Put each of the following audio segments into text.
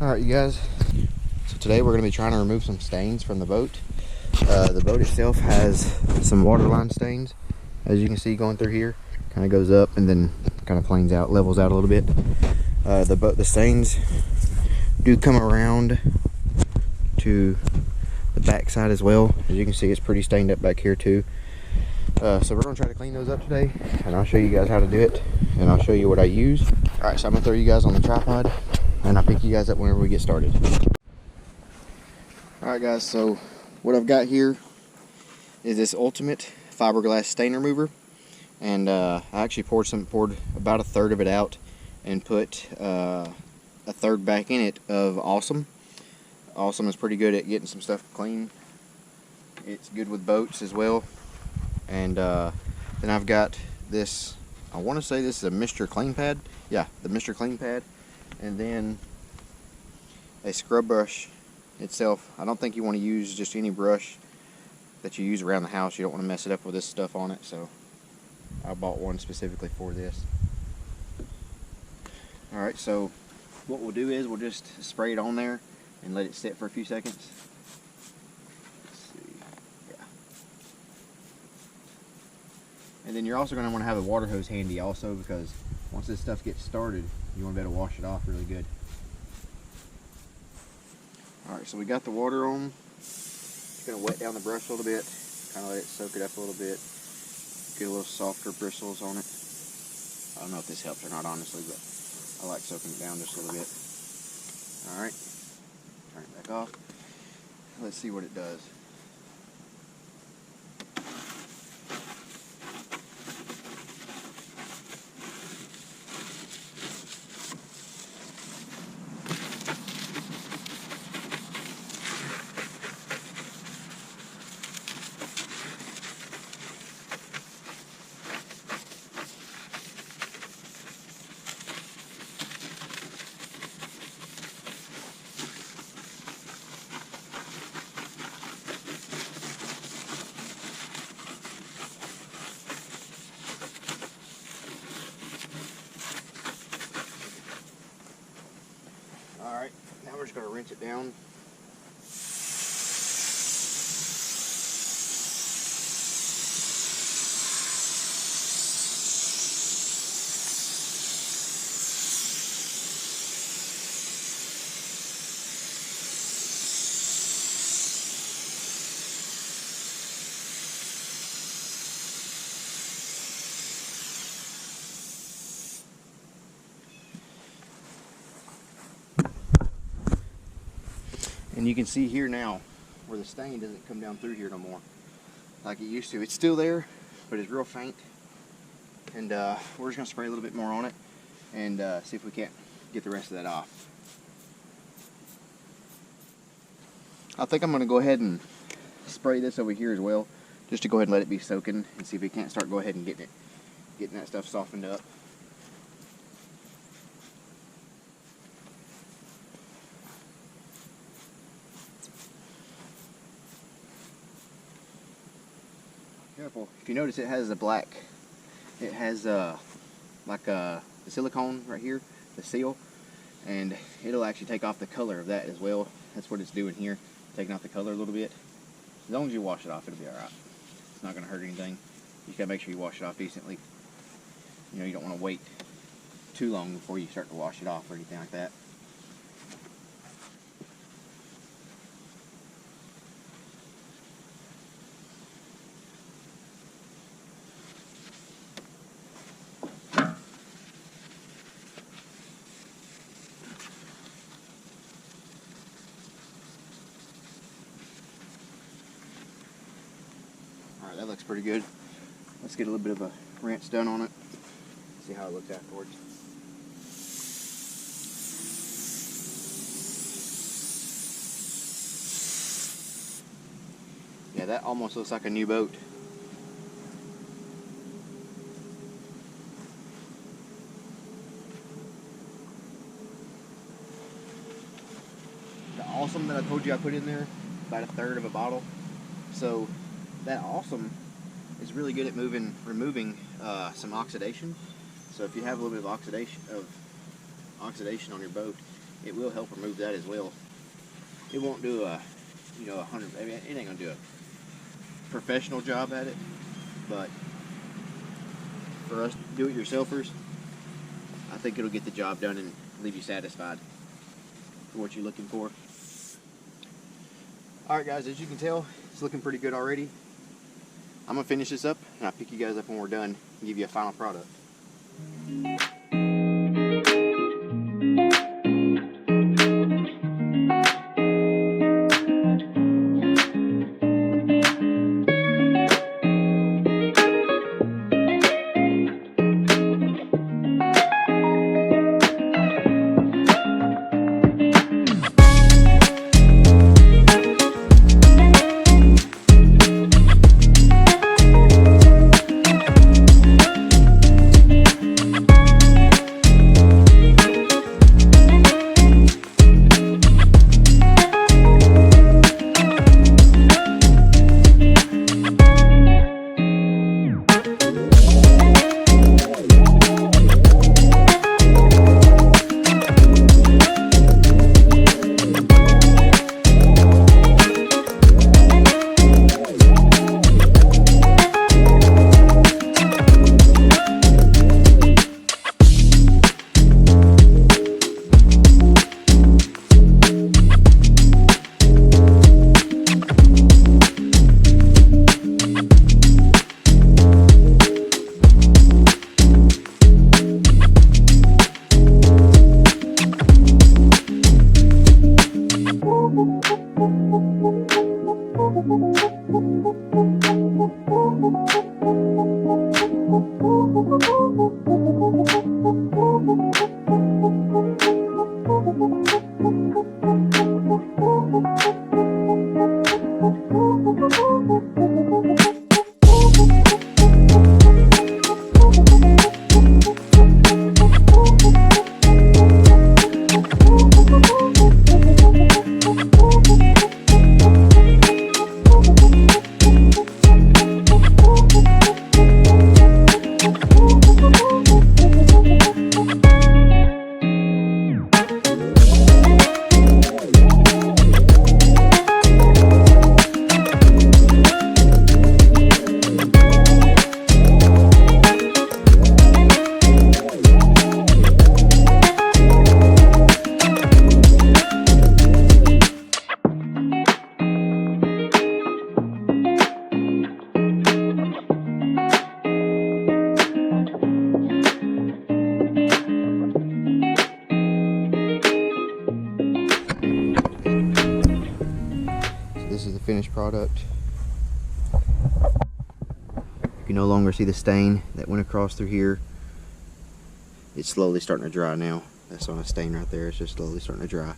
Alright you guys, so today we're going to be trying to remove some stains from the boat. The boat itself has some waterline stains, as you can see going through here. Kind of goes up and then kind of planes out, levels out a little bit. The stains do come around to the back side as well. As you can see, it's pretty stained up back here too. So we're going to try to clean those up today, and I'll show you guys how to do it, and I'll show you what I use. Alright, so I'm going to throw you guys on the tripod, and I'll pick you guys up whenever we get started. Alright guys, so what I've got here is this Ultimate fiberglass stain remover, and I actually poured about a third of it out and put a third back in it of Awesome. Awesome is pretty good at getting some stuff clean. It's good with boats as well. And then I've got this, I want to say this is a Mr. Clean Pad. Yeah, the Mr. Clean Pad. And then a scrub brush itself. I don't think you want to use just any brush that you use around the house. You don't want to mess it up with this stuff on it, so I bought one specifically for this. Alright, so what we'll do is we'll just spray it on there and let it sit for a few seconds. Let's see. Yeah. And then you're also going to want to have a water hose handy also, because once this stuff gets started, you want to be able to wash it off really good. Alright, so we got the water on. Just going to wet down the brush a little bit, kind of let it soak it up a little bit, get a little softer bristles on it. I don't know if this helps or not, honestly, but I like soaking it down just a little bit. Alright, turn it back off. Let's see what it does. Alright, now we're just going to rinse it down. And you can see here now where the stain doesn't come down through here no more like it used to. It's still there, but it's real faint. And we're just going to spray a little bit more on it and see if we can't get the rest of that off. I think I'm going to go ahead and spray this over here as well, just to go ahead and let it be soaking and see if we can't start go ahead and getting that stuff softened up. Careful. If you notice, it has a black. It has like the silicone right here, the seal, and it'll actually take off the color of that as well. That's what it's doing here, taking off the color a little bit. As long as you wash it off, it'll be alright. It's not going to hurt anything. You just got to make sure you wash it off decently. You know, you don't want to wait too long before you start to wash it off or anything like that. Alright, that looks pretty good. Let's get a little bit of a rinse done on it. See how it looks afterwards. Yeah, that almost looks like a new boat. The Awesome that I told you I put in there, about a third of a bottle. So that Awesome is really good at removing some oxidation. So if you have a little bit of oxidation on your boat, it will help remove that as well. It won't do a, you know, 100. I mean, it ain't gonna do a professional job at it, but for us do-it-yourselfers, I think it'll get the job done and leave you satisfied for what you're looking for. Alright guys, as you can tell, it's looking pretty good already. I'm gonna finish this up and I'll pick you guys up when we're done and give you a final product. This is the finished product. You can no longer see the stain that went across through here. It's slowly starting to dry now. That's on a stain right there. It's just slowly starting to dry.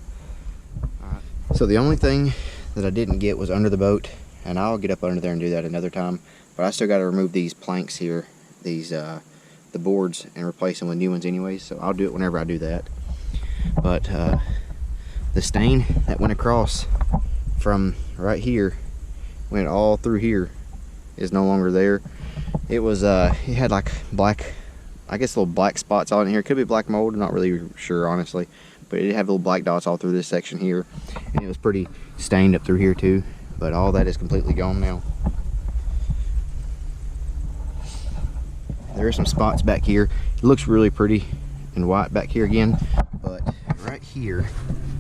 Alright. So the only thing that I didn't get was under the boat, and I'll get up under there and do that another time. But I still got to remove these planks here, these the boards, and replace them with new ones anyways. So I'll do it whenever I do that. But the stain that went across from right here, went all through here, is no longer there. It was it had like black, I guess, little black spots on here. It could be black mold, I'm not really sure honestly, but it had little black dots all through this section here, and it was pretty stained up through here too. But all that is completely gone now. There are some spots back here. It looks really pretty and white back here again, but right here,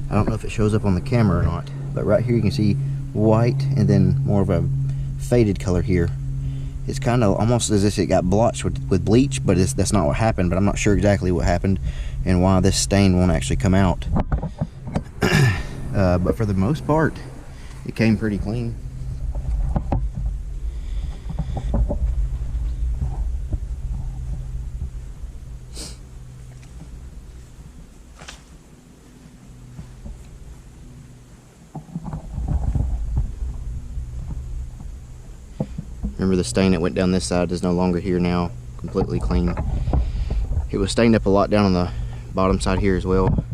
I don't know if it shows up on the camera or not, but right here you can see white and then more of a faded color here. It's kind of almost as if it got blotched with bleach, but that's not what happened. But I'm not sure exactly what happened and why this stain won't actually come out. But for the most part, it came pretty clean. Remember, the stain that went down this side is no longer here now, completely clean. It was stained up a lot down on the bottom side here as well.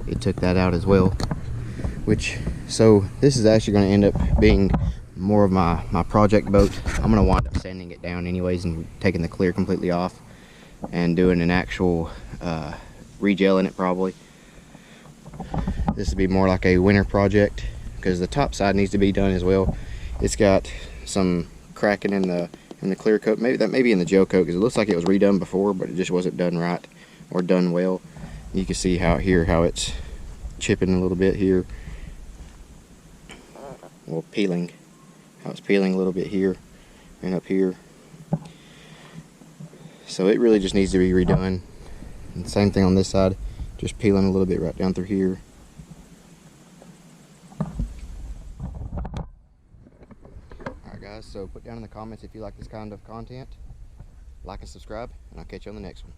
It took that out as well. So this is actually going to end up being more of my project boat. I'm going to wind up sanding it down anyways and taking the clear completely off and doing an actual regelling it probably. This would be more like a winter project because the top side needs to be done as well. It's got some cracking in the clear coat. Maybe that may be in the gel coat because it looks like it was redone before, but it just wasn't done right or done well. You can see how it's chipping a little bit here. Well, peeling. How it's peeling a little bit here and up here. So it really just needs to be redone. And same thing on this side, just peeling a little bit right down through here. Alright guys, so put down in the comments if you like this kind of content. Like and subscribe, and I'll catch you on the next one.